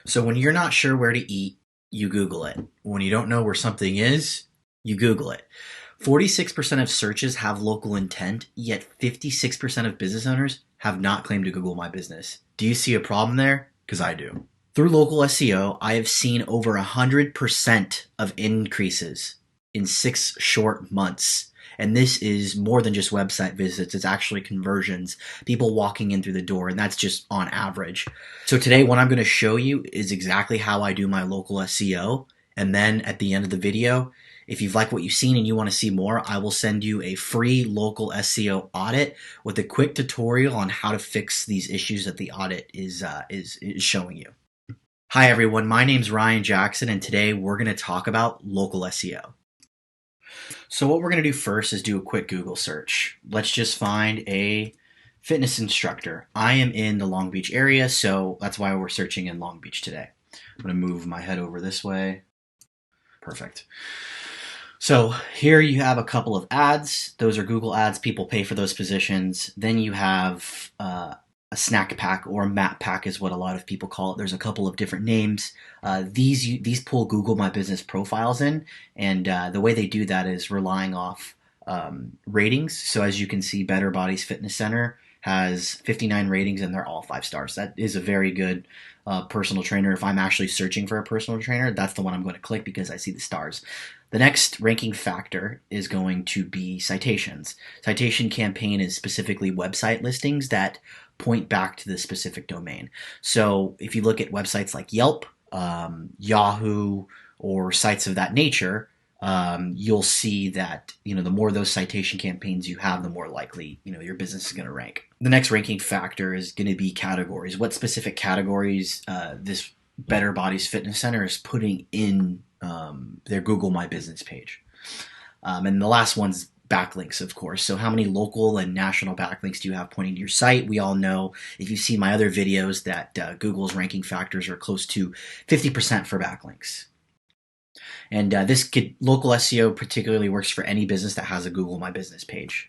So when you're not sure where to eat, you Google it. When you don't know where something is, you Google it. 46% of searches have local intent, yet 56% of business owners have not claimed to Google My Business. Do you see a problem there? Because I do. Through local SEO, I have seen over 100% of increases in 6 short months. And this is more than just website visits, it's actually conversions, people walking in through the door, and that's just on average. So today, what I'm going to show you is exactly how I do my local SEO. And then at the end of the video, if you've liked what you've seen and you want to see more, I will send you a free local SEO audit with a quick tutorial on how to fix these issues that the audit is showing you. Hi everyone, my name's Ryan Jackson, and today we're going to talk about local SEO. So what we're going to do first is do a quick Google search. Let's just find a fitness instructor. I am in the Long Beach area, so that's why we're searching in Long Beach today. I'm going to move my head over this way. Perfect. So here you have a couple of ads. Those are Google ads. People pay for those positions. Then you have a snack pack, or a map pack is what a lot of people call it. There's a couple of different names. These pull Google My Business profiles in, and the way they do that is relying off ratings. So as you can see, Better Bodies Fitness Center has 59 ratings, and they're all 5 stars. That is a very good personal trainer. If I'm actually searching for a personal trainer, that's the one I'm going to click because I see the stars. The next ranking factor is going to be citations. Citation Campaign is specifically website listings that point back to the specific domain. So if you look at websites like Yelp, Yahoo, or sites of that nature, you'll see that the more of those citation campaigns you have, the more likely your business is going to rank. The next ranking factor is going to be categories. What specific categories this Better Bodies Fitness Center is putting in their Google My Business page. And the last one's backlinks, of course. So how many local and national backlinks do you have pointing to your site? We all know, if you've seen my other videos, that Google's ranking factors are close to 50% for backlinks. And local SEO particularly works for any business that has a Google My Business page.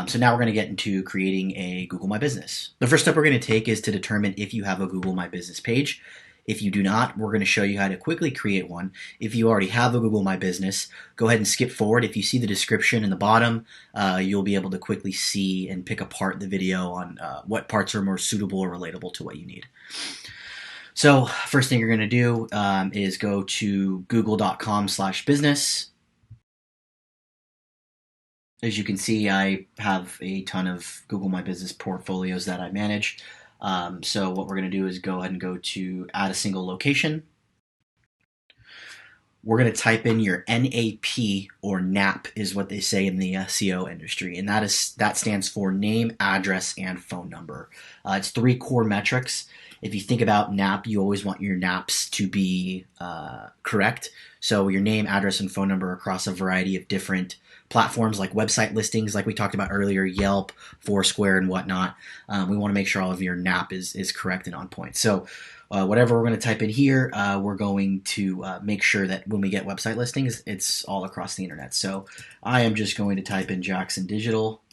So now we're going to get into creating a Google My Business. The first step we're going to take is to determine if you have a Google My Business page. If you do not, we're going to show you how to quickly create one. If you already have a Google My Business, go ahead and skip forward. If you see the description in the bottom, you'll be able to quickly see and pick apart the video on what parts are more suitable or relatable to what you need. So first thing you're going to do is go to google.com/business. As you can see, I have a ton of Google My Business portfolios that I manage. So what we're going to do is go ahead and go to add a single location. We're going to type in your NAP, or NAP is what they say in the SEO industry, and that stands for name, address, and phone number. It's 3 core metrics. If you think about NAP, you always want your NAPs to be correct. So your name, address, and phone number across a variety of different platforms like website listings, like we talked about earlier, Yelp, Foursquare, and whatnot. We want to make sure all of your NAP is correct and on point. So whatever we're going to type in here, we're going to make sure that when we get website listings, it's all across the internet. So I am just going to type in Jackson Digital.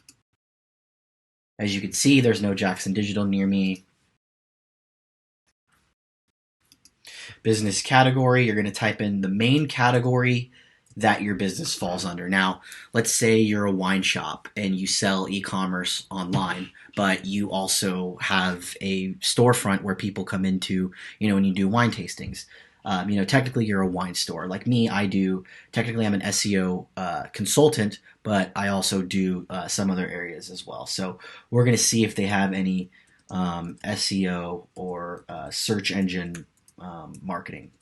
As you can see, there's no Jackson Digital near me. Business category, you're going to type in the main category that your business falls under. Now, let's say you're a wine shop and you sell e-commerce online, but you also have a storefront where people come into, and you do wine tastings. Technically you're a wine store. Like me, technically I'm an SEO consultant, but I also do some other areas as well. So we're going to see if they have any SEO or search engine marketing.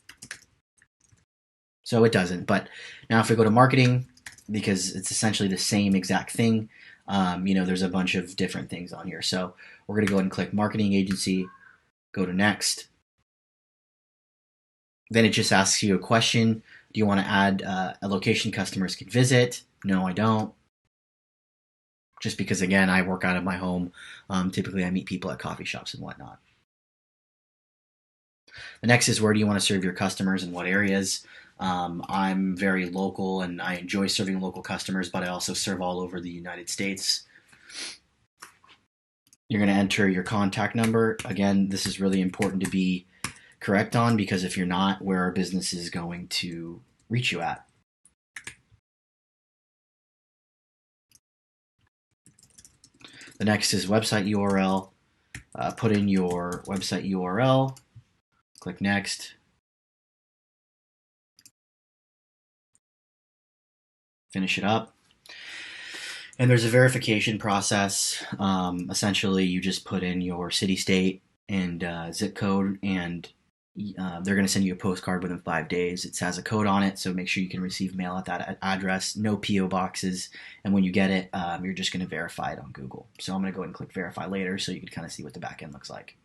So it doesn't, but now if we go to marketing, because it's essentially the same exact thing, there's a bunch of different things on here. So we're going to go ahead and click marketing agency, go to next. Then it just asks you a question. Do you want to add a location customers can visit? No, I don't. Just because, again, I work out of my home. Typically I meet people at coffee shops and whatnot. The next is, where do you want to serve your customers and what areas? I'm very local and I enjoy serving local customers, but I also serve all over the United States. You're going to enter your contact number. Again, this is really important to be correct on, because if you're not, where our business is going to reach you at. The next is website URL. Put in your website URL, click next. Finish it up. And there's a verification process. Essentially, you just put in your city, state, and zip code, and they're going to send you a postcard within 5 days. It has a code on it, so make sure you can receive mail at that address. No PO boxes, and when you get it, you're just going to verify it on Google. So I'm going to go ahead and click verify later, so you can kind of see what the back end looks like.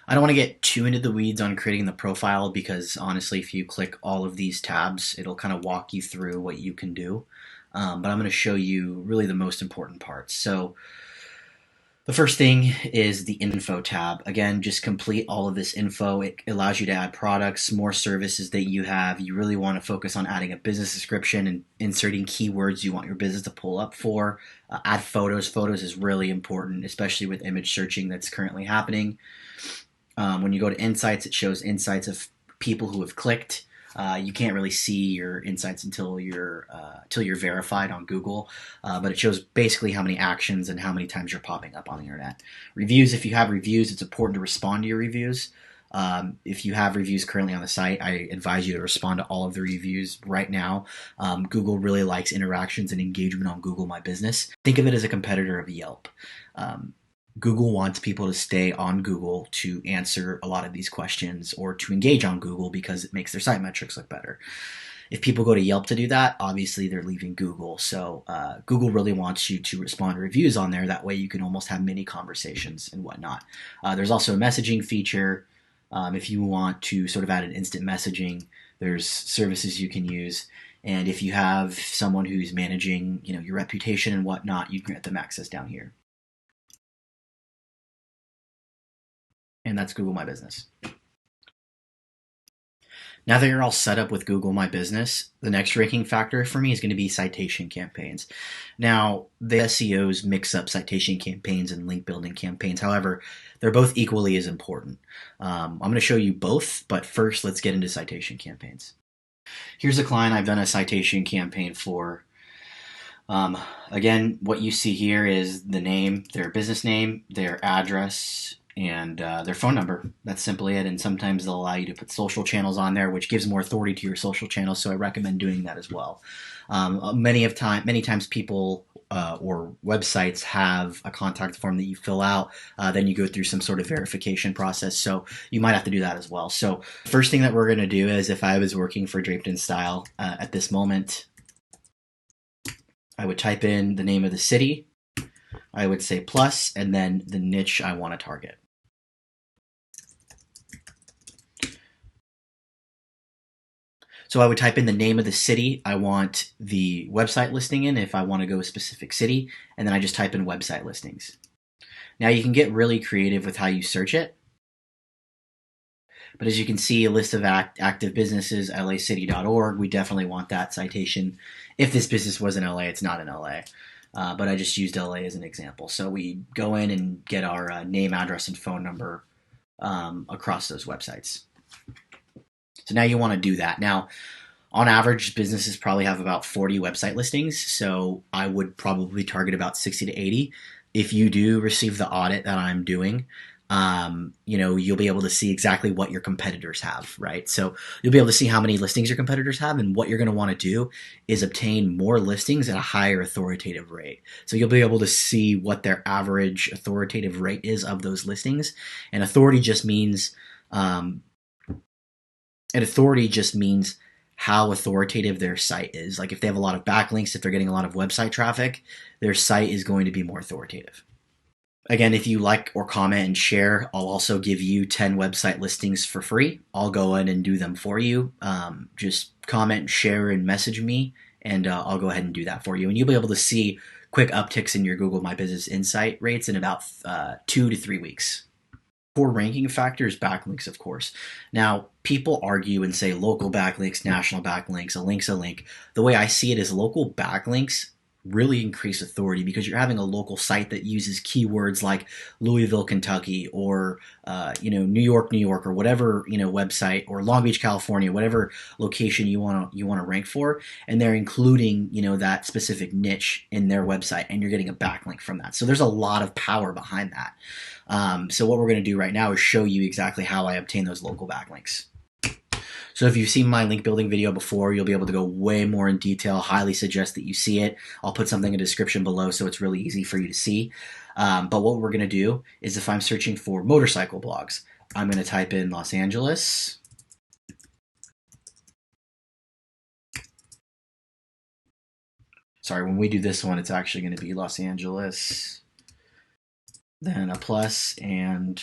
I don't want to get too into the weeds on creating the profile, because honestly, if you click all of these tabs, it'll kind of walk you through what you can do. But I'm going to show you really the most important parts. So the first thing is the info tab. Again, just complete all of this info. It allows you to add products, more services that you have. You really want to focus on adding a business description and inserting keywords you want your business to pull up for. Add photos. Photos is really important, especially with image searching that's currently happening. When you go to insights, it shows insights of people who have clicked. You can't really see your insights until you're verified on Google, but it shows basically how many actions and how many times you're popping up on the internet. Reviews, if you have reviews, it's important to respond to your reviews. If you have reviews currently on the site, I advise you to respond to all of the reviews right now. Google really likes interactions and engagement on Google My Business. Think of it as a competitor of Yelp. Google wants people to stay on Google to answer a lot of these questions or to engage on Google because it makes their site metrics look better. If people go to Yelp to do that, obviously they're leaving Google. So Google really wants you to respond to reviews on there. That way you can almost have mini conversations and whatnot. There's also a messaging feature. If you want to sort of add an instant messaging, there's services you can use. And if you have someone who's managing, your reputation and whatnot, you can grant them access down here. And that's Google My Business. Now that you're all set up with Google My Business, the next ranking factor for me is going to be citation campaigns. Now, the SEOs mix up citation campaigns and link building campaigns. However, they're both equally as important. I'm going to show you both, but first let's get into citation campaigns. Here's a client I've done a citation campaign for. Again, what you see here is the name, their business name, their address, and their phone number. That's simply it. And sometimes they'll allow you to put social channels on there, which gives more authority to your social channels. So I recommend doing that as well. Many times people or websites have a contact form that you fill out. Then you go through some sort of verification process. So you might have to do that as well. So first thing that we're going to do is, if I was working for Draped in Style at this moment, I would type in the name of the city. I would say plus, and then the niche I want to target. So I would type in the name of the city I want the website listing in, if I want to go a specific city, and then I just type in website listings. Now you can get really creative with how you search it. But as you can see, a list of active businesses, lacity.org, we definitely want that citation. If this business was in LA, it's not in LA. But I just used LA as an example. So we go in and get our name, address, and phone number across those websites. So now you want to do that. Now, on average, businesses probably have about 40 website listings. So I would probably target about 60 to 80. If you do receive the audit that I'm doing, you'll be able to see exactly what your competitors have, right? So you'll be able to see how many listings your competitors have, and what you're going to want to do is obtain more listings at a higher authoritative rate. So you'll be able to see what their average authoritative rate is of those listings. And authority just means how authoritative their site is. Like if they have a lot of backlinks, if they're getting a lot of website traffic, their site is going to be more authoritative. Again, if you like or comment and share, I'll also give you 10 website listings for free. I'll go in and do them for you. Just comment, share, and message me, and I'll go ahead and do that for you. And you'll be able to see quick upticks in your Google My Business Insight rates in about 2 to 3 weeks. Core ranking factor is backlinks, of course. Now, people argue and say local backlinks, national backlinks, a link's a link. The way I see it is local backlinks really increase authority because you're having a local site that uses keywords like Louisville, Kentucky, or New York, New York, or whatever website, or Long Beach, California, whatever location you want to rank for, and they're including that specific niche in their website, and you're getting a backlink from that. So there's a lot of power behind that. So what we're going to do right now is show you exactly how I obtain those local backlinks. So if you've seen my link building video before, you'll be able to go way more in detail. Highly suggest that you see it. I'll put something in the description below so it's really easy for you to see. But what we're going to do is, if I'm searching for motorcycle blogs, I'm going to type in Los Angeles. Sorry, when we do this one, it's actually going to be Los Angeles, then a plus, and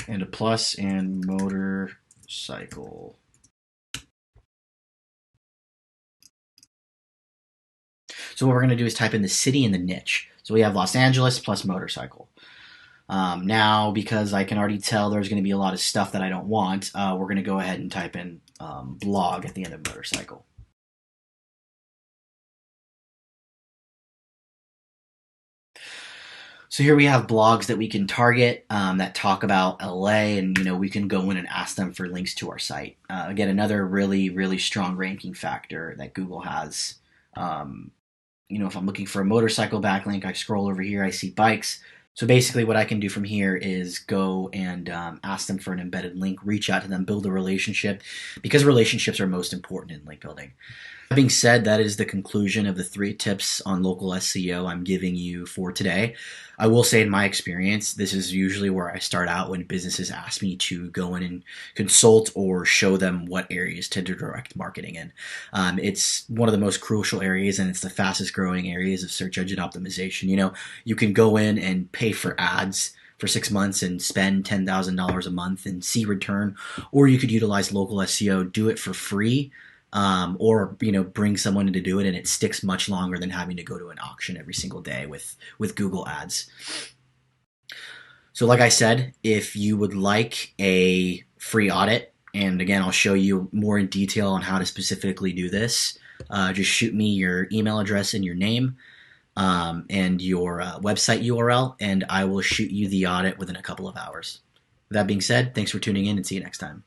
a plus, and motorcycle. So what we're going to do is type in the city and the niche. So we have Los Angeles plus motorcycle. Now, because I can already tell there's going to be a lot of stuff that I don't want, we're going to go ahead and type in blog at the end of motorcycle. So here we have blogs that we can target that talk about LA, and we can go in and ask them for links to our site. Again, another really, really strong ranking factor that Google has. If I'm looking for a motorcycle backlink, I scroll over here, I see bikes. So basically what I can do from here is go and ask them for an embedded link, reach out to them, build a relationship, because relationships are most important in link building. That being said, that is the conclusion of the 3 tips on local SEO I'm giving you for today. I will say, in my experience, this is usually where I start out when businesses ask me to go in and consult or show them what areas to direct marketing in. It's one of the most crucial areas, and it's the fastest growing areas of search engine optimization. You can go in and pay for ads for 6 months and spend $10,000 a month and see return, or you could utilize local SEO, do it for free, or bring someone in to do it, and it sticks much longer than having to go to an auction every single day with Google Ads. So like I said, if you would like a free audit, and again, I'll show you more in detail on how to specifically do this, just shoot me your email address and your name, and your website URL, and I will shoot you the audit within a couple of hours. That being said, thanks for tuning in, and see you next time.